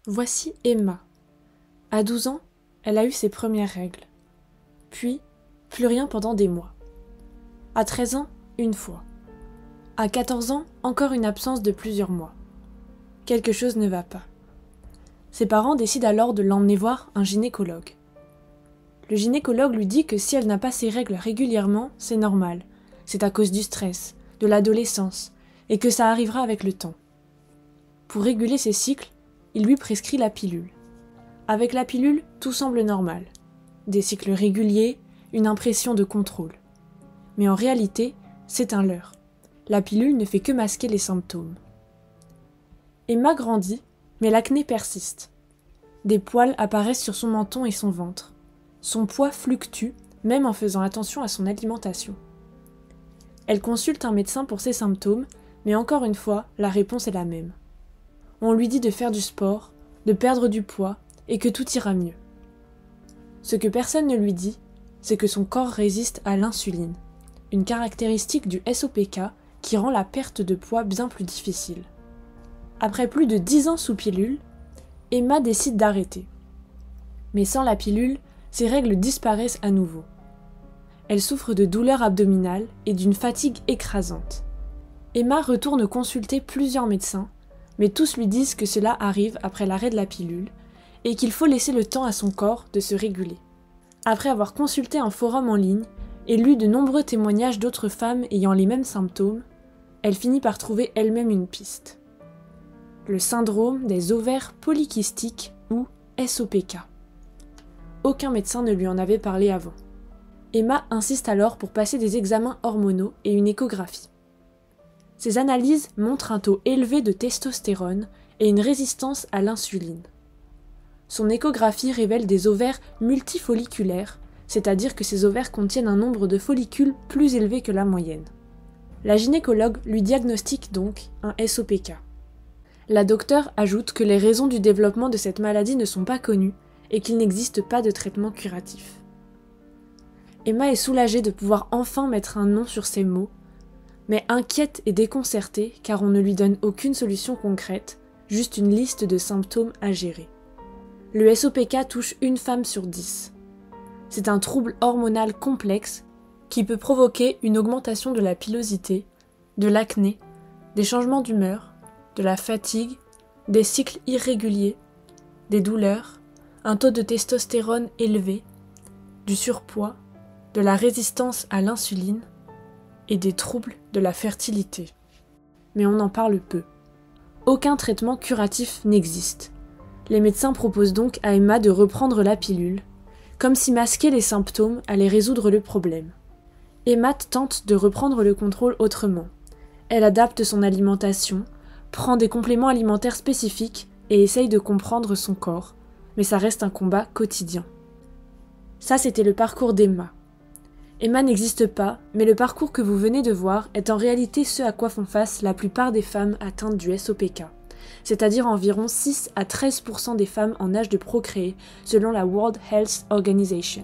Voici Emma. À 12 ans, elle a eu ses premières règles. Puis, plus rien pendant des mois. À 13 ans, une fois. À 14 ans, encore une absence de plusieurs mois. Quelque chose ne va pas. Ses parents décident alors de l'emmener voir un gynécologue. Le gynécologue lui dit que si elle n'a pas ses règles régulièrement, c'est normal. C'est à cause du stress, de l'adolescence, et que ça arrivera avec le temps. Pour réguler ses cycles, il lui prescrit la pilule. Avec la pilule, tout semble normal. Des cycles réguliers, une impression de contrôle. Mais en réalité, c'est un leurre. La pilule ne fait que masquer les symptômes. Emma grandit, mais l'acné persiste. Des poils apparaissent sur son menton et son ventre. Son poids fluctue, même en faisant attention à son alimentation. Elle consulte un médecin pour ses symptômes, mais encore une fois, la réponse est la même. On lui dit de faire du sport, de perdre du poids, et que tout ira mieux. Ce que personne ne lui dit, c'est que son corps résiste à l'insuline, une caractéristique du SOPK qui rend la perte de poids bien plus difficile. Après plus de 10 ans sous pilule, Emma décide d'arrêter. Mais sans la pilule, ses règles disparaissent à nouveau. Elle souffre de douleurs abdominales et d'une fatigue écrasante. Emma retourne consulter plusieurs médecins, mais tous lui disent que cela arrive après l'arrêt de la pilule et qu'il faut laisser le temps à son corps de se réguler. Après avoir consulté un forum en ligne et lu de nombreux témoignages d'autres femmes ayant les mêmes symptômes, elle finit par trouver elle-même une piste. Le syndrome des ovaires polykystiques ou SOPK. Aucun médecin ne lui en avait parlé avant. Emma insiste alors pour passer des examens hormonaux et une échographie. Ces analyses montrent un taux élevé de testostérone et une résistance à l'insuline. Son échographie révèle des ovaires multifolliculaires, c'est-à-dire que ces ovaires contiennent un nombre de follicules plus élevé que la moyenne. La gynécologue lui diagnostique donc un SOPK. La docteure ajoute que les raisons du développement de cette maladie ne sont pas connues et qu'il n'existe pas de traitement curatif. Emma est soulagée de pouvoir enfin mettre un nom sur ses maux, mais inquiète et déconcertée car on ne lui donne aucune solution concrète, juste une liste de symptômes à gérer. Le SOPK touche une femme sur 10. C'est un trouble hormonal complexe qui peut provoquer une augmentation de la pilosité, de l'acné, des changements d'humeur, de la fatigue, des cycles irréguliers, des douleurs, un taux de testostérone élevé, du surpoids, de la résistance à l'insuline et des troubles de la fertilité. Mais on en parle peu. Aucun traitement curatif n'existe. Les médecins proposent donc à Emma de reprendre la pilule, comme si masquer les symptômes allait résoudre le problème. Emma tente de reprendre le contrôle autrement. Elle adapte son alimentation, prend des compléments alimentaires spécifiques et essaye de comprendre son corps, mais ça reste un combat quotidien. Ça, c'était le parcours d'Emma. Emma n'existe pas, mais le parcours que vous venez de voir est en réalité ce à quoi font face la plupart des femmes atteintes du SOPK, c'est-à-dire environ 6 à 13% des femmes en âge de procréer, selon la World Health Organization.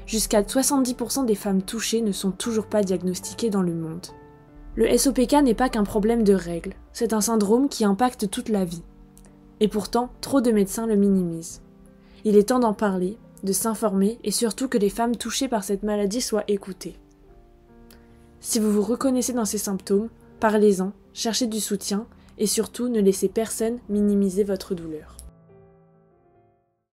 Jusqu'à 70% des femmes touchées ne sont toujours pas diagnostiquées dans le monde. Le SOPK n'est pas qu'un problème de règles, c'est un syndrome qui impacte toute la vie. Et pourtant, trop de médecins le minimisent. Il est temps d'en parler, de s'informer et surtout que les femmes touchées par cette maladie soient écoutées. Si vous vous reconnaissez dans ces symptômes, parlez-en, cherchez du soutien et surtout ne laissez personne minimiser votre douleur.